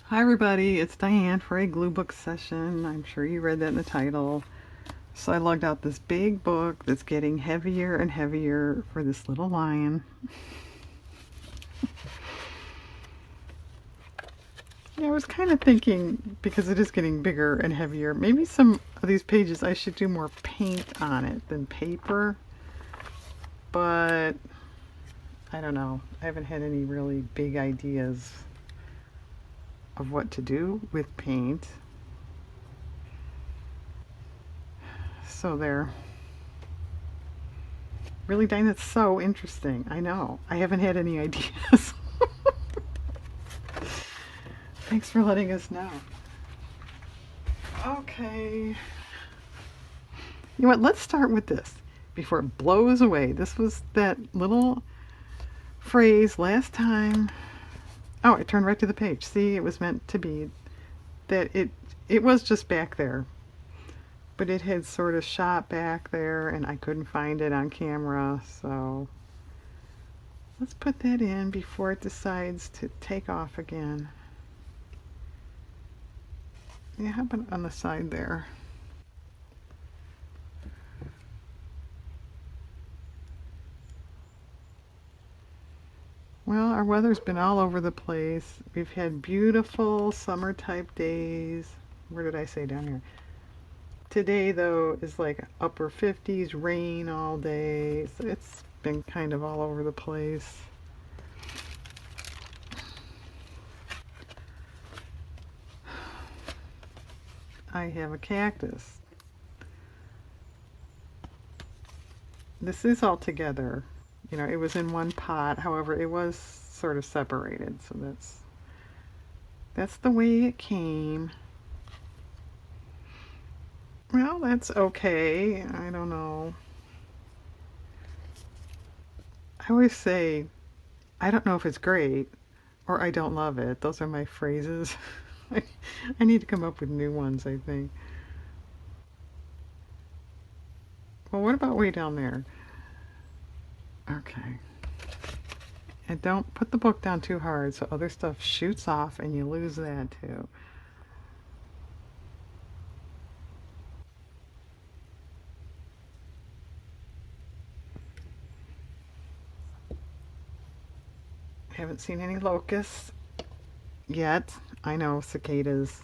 Hi everybody, it's Diane for a glue book session. I'm sure you read that in the title. So I lugged out this big book that's getting heavier and heavier for this little lion. Yeah, I was kind of thinking, because it is getting bigger and heavier, maybe some of these pages I should do more paint on it than paper. But I don't know. I haven't had any really big ideas of what to do with paint. So there. Really, Diane, that's so interesting. I know. I haven't had any ideas. Thanks for letting us know. Okay. You know what? Let's start with this before it blows away. This was that little phrase last time. Oh, I turned right to the page. See, it was meant to be that it was just back there, but it had sort of shot back there and I couldn't find it on camera. So let's put that in before it decides to take off again. Yeah, how about on the side there? Well, our weather's been all over the place. We've had beautiful summer type days. Where did I say down here? Today, though, is like upper 50s, rain all day. So it's been kind of all over the place. I have a cactus. This is all together. You know, it was in one pot. However, it was sort of separated. So that's the way it came. Well, that's okay. I don't know. I always say, I don't know if it's great or I don't love it. Those are my phrases. I need to come up with new ones, I think. Well, what about way down there? Okay. And don't put the book down too hard so other stuff shoots off and you lose that too. Haven't seen any locusts yet. I know cicadas.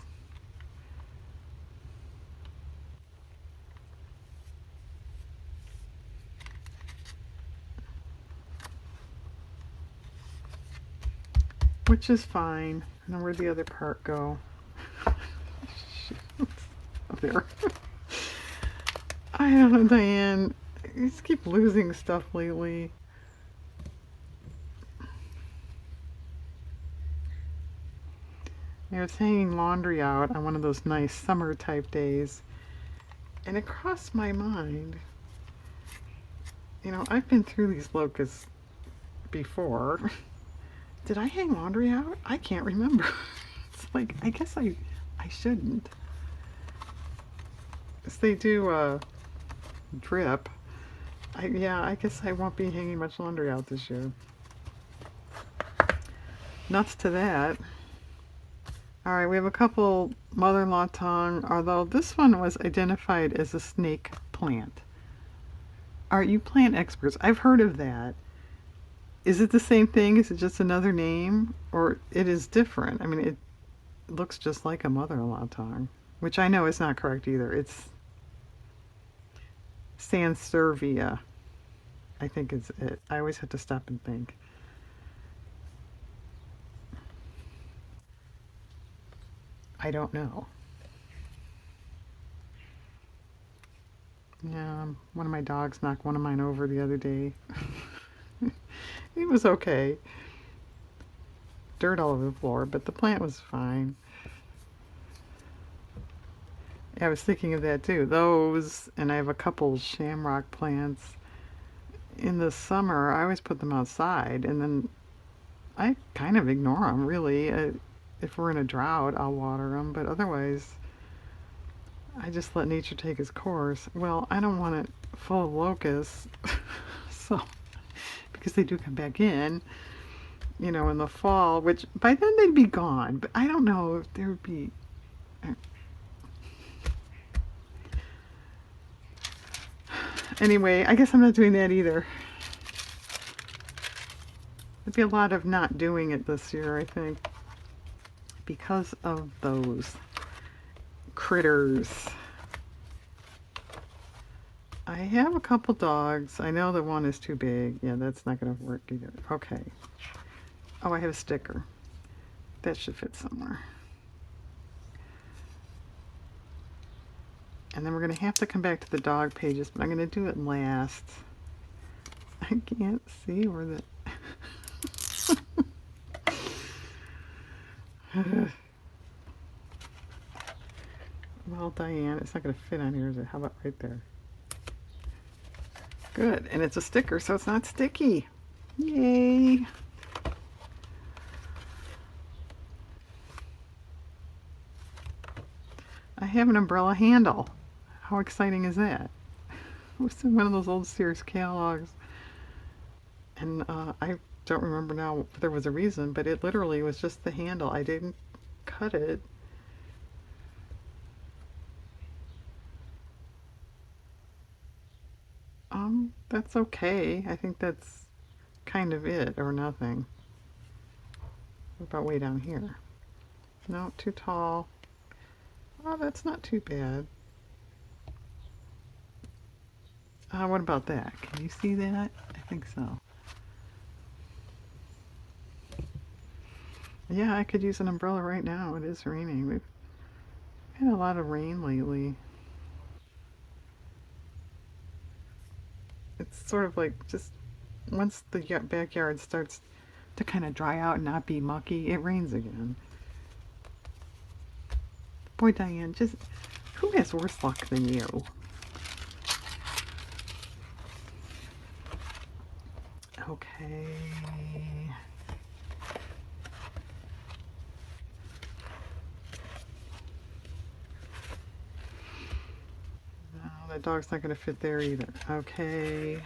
Which is fine. And then where'd the other part go? Up there. I don't know, Diane. You just keep losing stuff lately. I was hanging laundry out on one of those nice summer type days, and it crossed my mind. You know, I've been through these locusts before. Did I hang laundry out? I can't remember. It's like I guess I shouldn't. 'Cause they do drip. Yeah, I guess I won't be hanging much laundry out this year. Nuts to that. All right, we have a couple mother-in-law tongue, although this one was identified as a snake plant. Are you plant experts? I've heard of that. Is it the same thing? Is it just another name? Or it is different? I mean, it looks just like a mother-in-law tongue, which I know is not correct either. It's Sansevieria, I think is it. I always have to stop and think. I don't know. Yeah, one of my dogs knocked one of mine over the other day. It was okay. Dirt all over the floor, but the plant was fine. I was thinking of that too. Those, and I have a couple shamrock plants. In the summer, I always put them outside, and then I kind of ignore them, really. If we're in a drought, I'll water them, but otherwise, I just let nature take its course. Well, I don't want it full of locusts, so because they do come back in. you know, in the fall, which by then they'd be gone. But I don't know if there would be. Anyway, I guess I'm not doing that either. There'd be a lot of not doing it this year, I think, because of those critters. I have a couple dogs. I know the one is too big. Yeah, that's not going to work either. Okay. Oh, I have a sticker. That should fit somewhere. And then we're going to have to come back to the dog pages, but I'm going to do it last. I can't see where the... Well, Diane, it's not going to fit on here, is it? How about right there? Good. And it's a sticker, so it's not sticky. Yay. I have an umbrella handle. How exciting is that? It was in one of those old Sears catalogs. And I don't remember now if there was a reason, but it literally was just the handle. I didn't cut it. That's okay. I think that's kind of it or nothing. What about way down here? No, too tall. Oh, that's not too bad. What about that? Can you see that? I think so. Yeah, I could use an umbrella right now. It is raining. We've had a lot of rain lately. It's sort of like just once the backyard starts to kind of dry out and not be mucky, it rains again. Boy, Diane, just who has worse luck than you? Okay. No, that dog's not going to fit there either. Okay.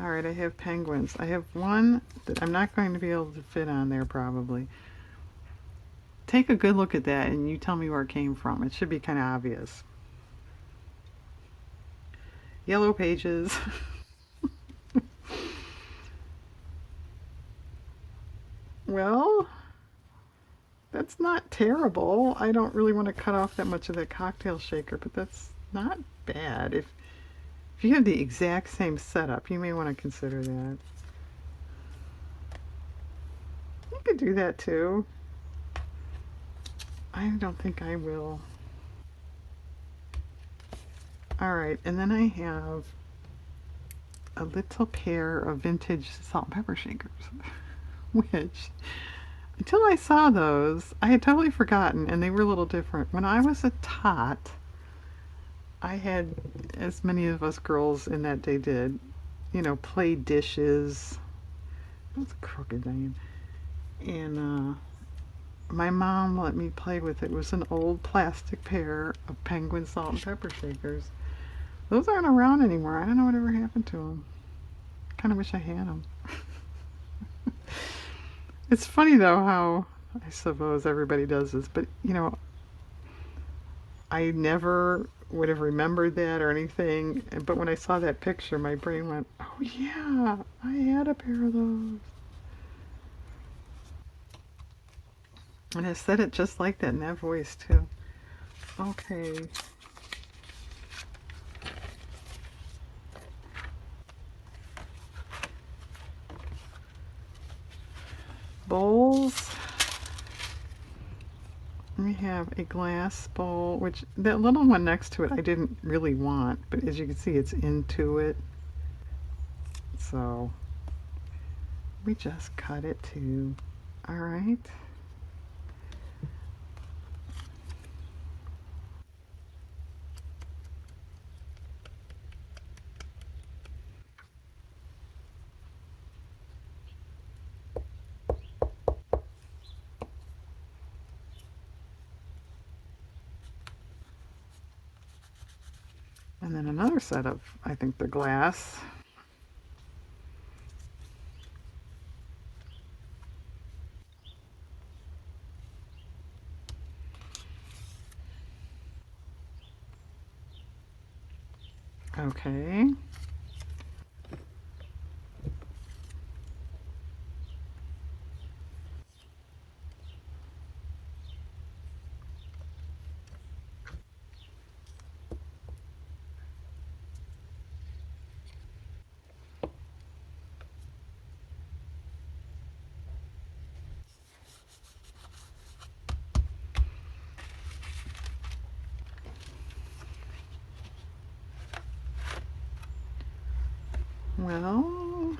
Alright, I have penguins. I have one that I'm not going to be able to fit on there probably. Take a good look at that and you tell me where it came from. It should be kind of obvious. Yellow pages. Well, that's not terrible. I don't really want to cut off that much of that cocktail shaker, but that's not bad. If you have the exact same setup, you may want to consider that. You could do that too. I don't think I will. Alright, and then I have a little pair of vintage salt and pepper shakers, which, until I saw those, I had totally forgotten, and they were a little different. When I was a tot, I had, as many of us girls in that day did, you know, play dishes. That's crooked, Diane. And my mom let me play with it. It was an old plastic pair of Penguin salt and pepper shakers. Those aren't around anymore. I don't know whatever happened to them. Kind of wish I had them. It's funny though how I suppose everybody does this, but you know, I never would have remembered that or anything. But when I saw that picture, my brain went, "Oh yeah, I had a pair of those." And I said it just like that in that voice too. Okay. Bowls. We have a glass bowl, which that little one next to it I didn't really want, but as you can see it's into it. So we just cut it too. All right. And then another set of, I think, the glass. Okay. Well,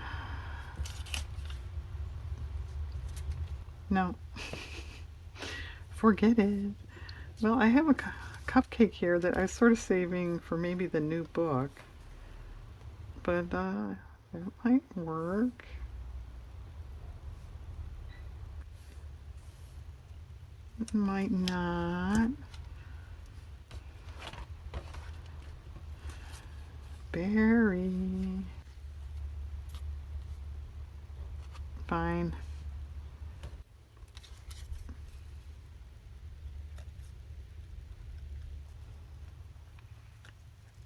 no, forget it. Well, I have a cupcake here that I was sort of saving for maybe the new book, but it might work. It might not. Berry. Fine.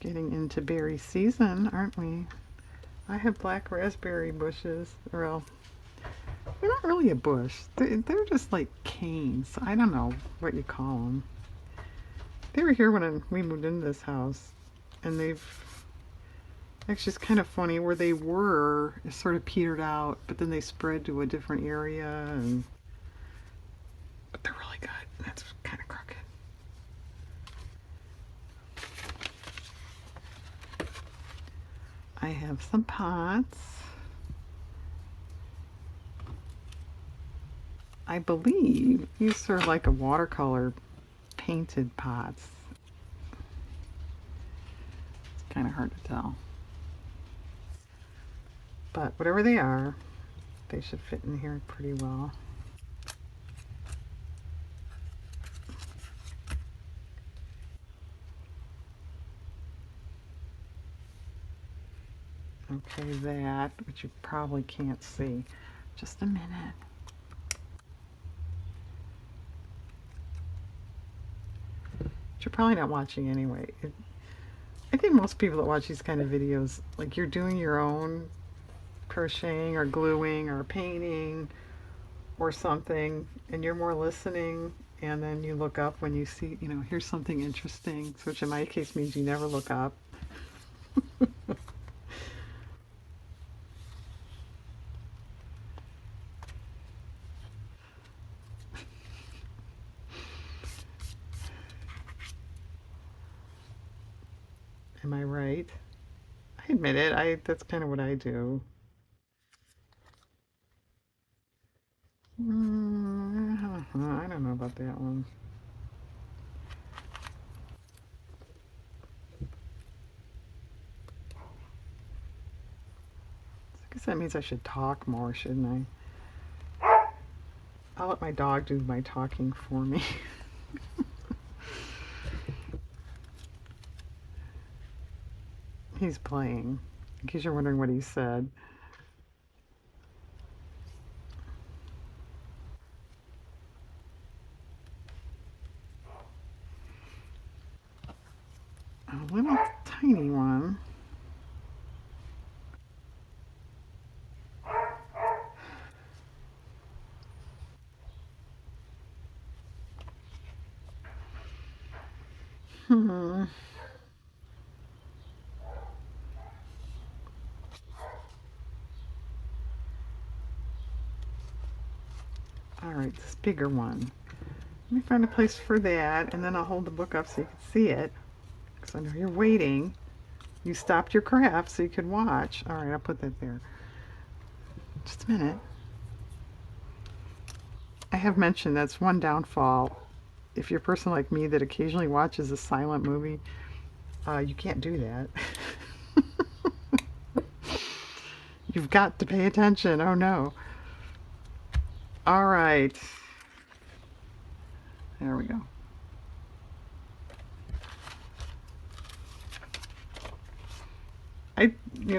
Getting into berry season, aren't we? I have black raspberry bushes. Well, they're not really a bush. They're just like canes. I don't know what you call them. They were here when we moved into this house, and they've actually, it's kind of funny where they were it sort of petered out, but then they spread to a different area, and but they're really good. That's kind of crooked. I have some pots. I believe these are like a watercolor painted pots. It's kind of hard to tell. But whatever they are, they should fit in here pretty well. Okay, that, which you probably can't see. Just a minute. But you're probably not watching anyway. I think most people that watch these kind of videos, like you're doing your own crocheting or gluing or painting or something, and you're more listening, and then you look up when you see, here's something interesting, which in my case means you never look up. Am I right? I admit it. That's kind of what I do. I don't know about that one. I guess that means I should talk more, shouldn't I? I'll let my dog do my talking for me. He's playing, in case you're wondering what he said. A little tiny one. Hmm. All right, this bigger one. Let me find a place for that, and then I'll hold the book up so you can see it. Because I know you're waiting. You stopped your craft so you could watch. All right, I'll put that there. Just a minute. I have mentioned that's one downfall. If you're a person like me that occasionally watches a silent movie, you can't do that. You've got to pay attention. Oh no. All right. There we go.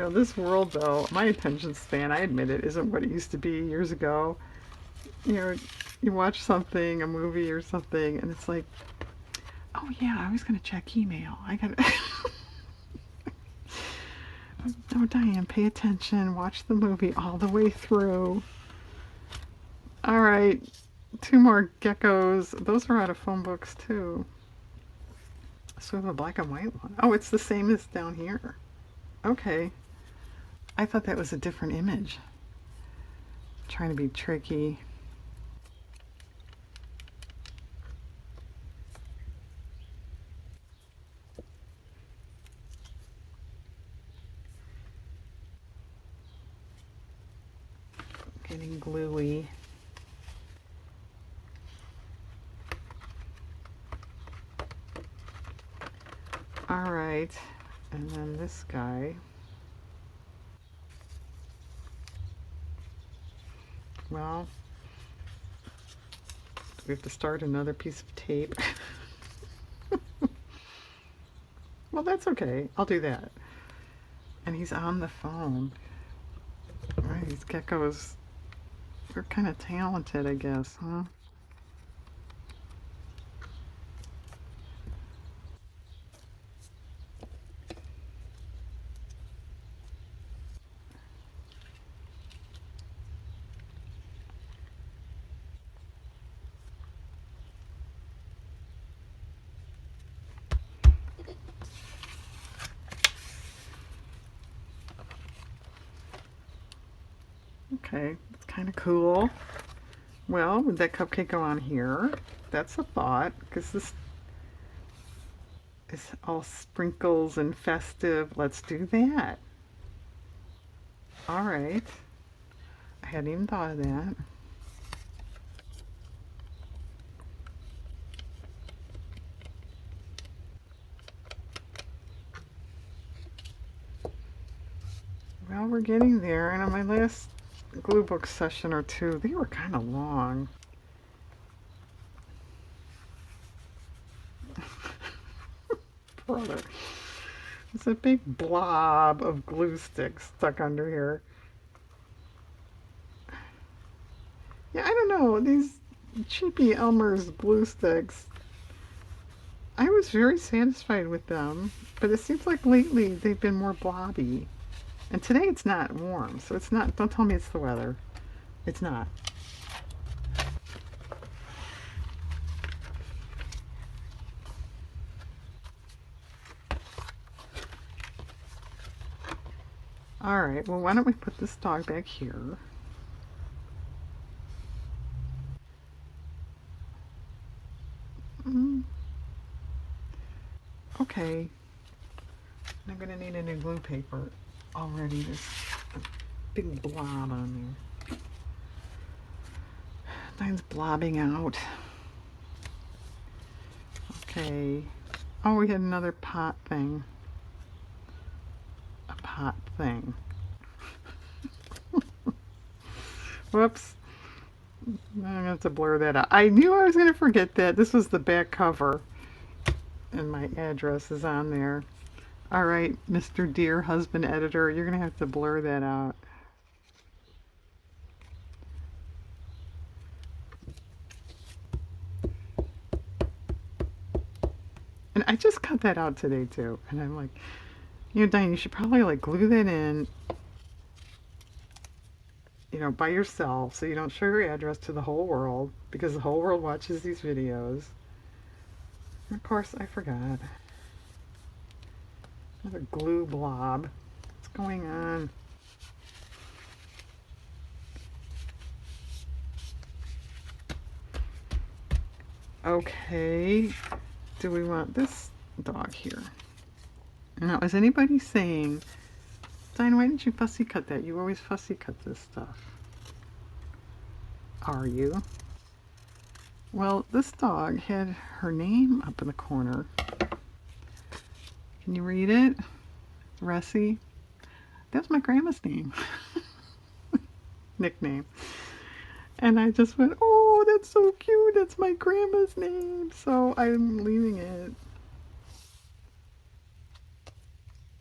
This world though, my attention span, I admit it, isn't what it used to be years ago. You know, you watch something, a movie or something, and it's like, oh yeah, I was gonna check email. I gotta. Oh, Diane, pay attention. Watch the movie all the way through. All right, 2 more geckos. Those are out of phone books too. So we have a black and white one. Oh, it's the same as down here. Okay. I thought that was a different image. Trying to be tricky. Getting gluey. All right, and then this guy. Well, we have to start another piece of tape. Well, that's okay. I'll do that. And he's on the phone. All right, these geckos, they're kind of talented, I guess, huh? Okay, it's kind of cool. Well, would that cupcake go on here? That's a thought, because this is all sprinkles and festive. Let's do that. All right. I hadn't even thought of that. Well, we're getting there. And on my last glue book session or two, they were kind of long. Brother. It's a big blob of glue sticks stuck under here. Yeah, I don't know. These cheapy Elmer's glue sticks, I was very satisfied with them, but it seems like lately they've been more blobby. And today it's not warm, so it's not, don't tell me it's the weather. It's not. All right, well, why don't we put this dog back here? Mm, okay. I'm gonna need a new glue paper already. There's a big blob on there. Mine's blobbing out. Okay. Oh, we had another pot thing. A pot thing. Whoops. I'm gonna have to blur that out. I knew I was gonna forget that. This was the back cover. And my address is on there. All right, Mr. Dear Husband Editor, you're gonna have to blur that out. And I just cut that out today too. And I'm like, you know, Diane, you should probably like glue that in, you know, by yourself so you don't show your address to the whole world because the whole world watches these videos. And of course, I forgot. Another glue blob. What's going on? Okay. Do we want this dog here? Now, is anybody saying, Diane, why didn't you fussy cut that? You always fussy cut this stuff. Are you? Well, this dog had her name up in the corner. Can you read it? Ressie? That's my grandma's name. Nickname. And I just went, oh, that's so cute. That's my grandma's name. So I'm leaving it.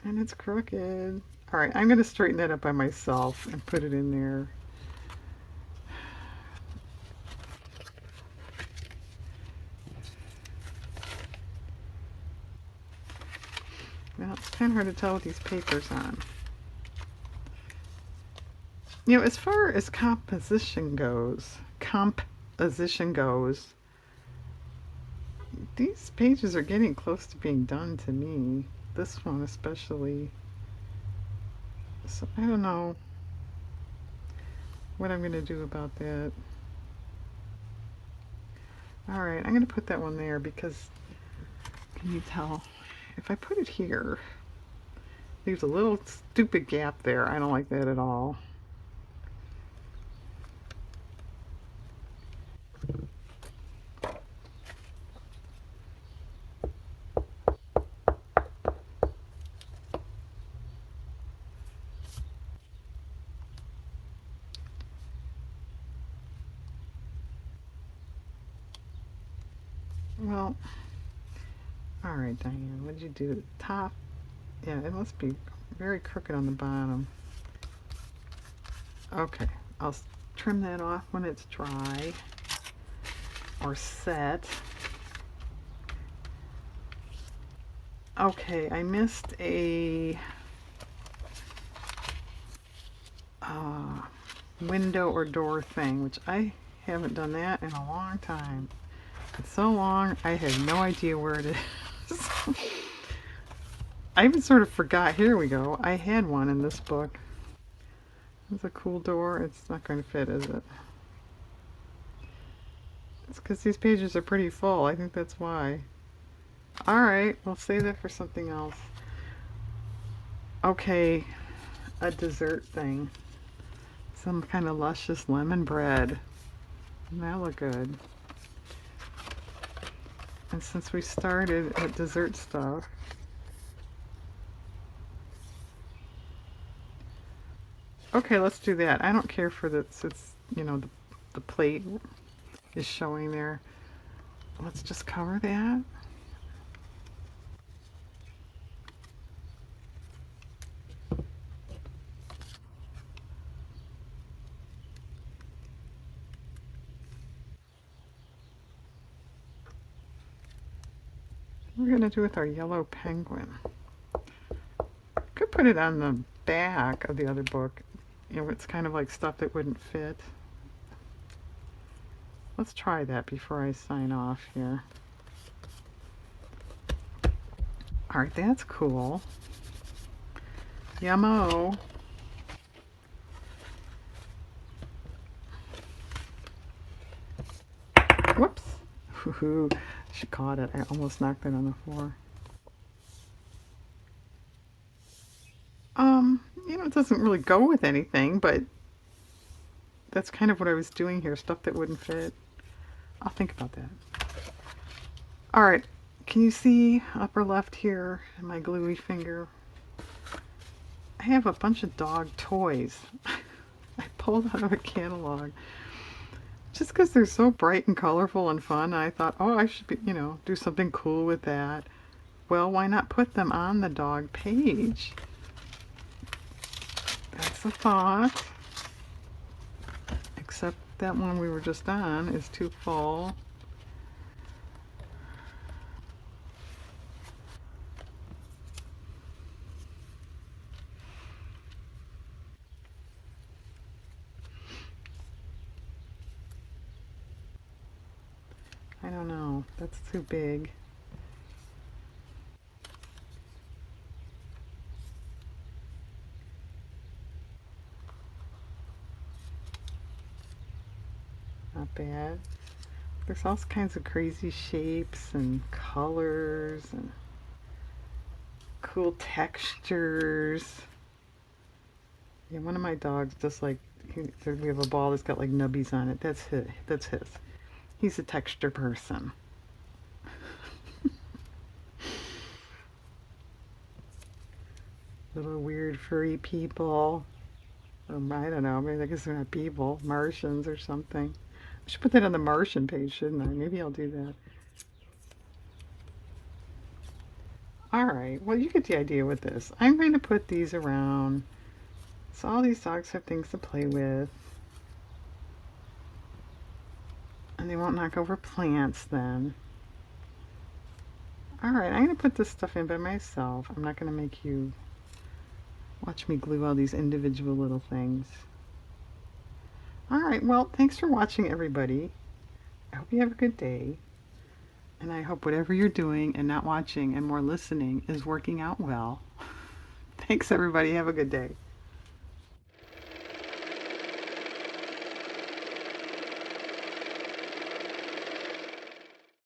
And it's crooked. All right, I'm going to straighten that up by myself and put it in there. Well, it's kind of hard to tell with these papers on. You know, as far as composition goes, these pages are getting close to being done to me. This one especially. So I don't know what I'm going to do about that. All right, I'm going to put that one there because, can you tell? If I put it here, there's a little stupid gap there. I don't like that at all. Well, all right, Diane, what did you do? Top, yeah, it must be very crooked on the bottom. Okay, I'll trim that off when it's dry or set. Okay, I missed a window or door thing, which I haven't done that in a long time. It's so long, I have no idea where it is. I even sort of forgot. Here we go. I had one in this book. It's a cool door. It's not going to fit, is it? It's because these pages are pretty full. I think that's why. Alright, we'll save that for something else. Okay, a dessert thing. Some kind of luscious lemon bread. Doesn't that look good? And since we started at dessert stuff, okay, let's do that. I don't care for this. It's, you know, the plate is showing there. Let's just cover that. What we're going to do with our yellow penguin. Could put it on the back of the other book. You know, it's kind of like stuff that wouldn't fit. Let's try that before I sign off here. Alright, that's cool. Yummo. Whoops. She caught it. I almost knocked it on the floor. You know, it doesn't really go with anything, but that's kind of what I was doing here. Stuff that wouldn't fit. I'll think about that. Alright, can you see upper left here, my gluey finger? I have a bunch of dog toys. I pulled out of a catalog. Just because they're so bright and colorful and fun, I thought, oh, I should be, you know, do something cool with that. Well, why not put them on the dog page? That's a thought. Except that one we were just on is too full. I don't know. That's too big. Not bad. There's all kinds of crazy shapes and colors and cool textures. Yeah, one of my dogs just like, we have a ball that's got like nubbies on it. That's his. That's his. He's a texture person. Little weird furry people. I don't know, maybe I guess they're not people, Martians or something. I should put that on the Martian page, shouldn't I? Maybe I'll do that. Alright, well you get the idea with this. I'm going to put these around so all these dogs have things to play with. And they won't knock over plants then. Alright, I'm going to put this stuff in by myself. I'm not going to make you watch me glue all these individual little things. All right, well, thanks for watching, everybody. I hope you have a good day. And I hope whatever you're doing and not watching and more listening is working out well. Thanks, everybody. Have a good day.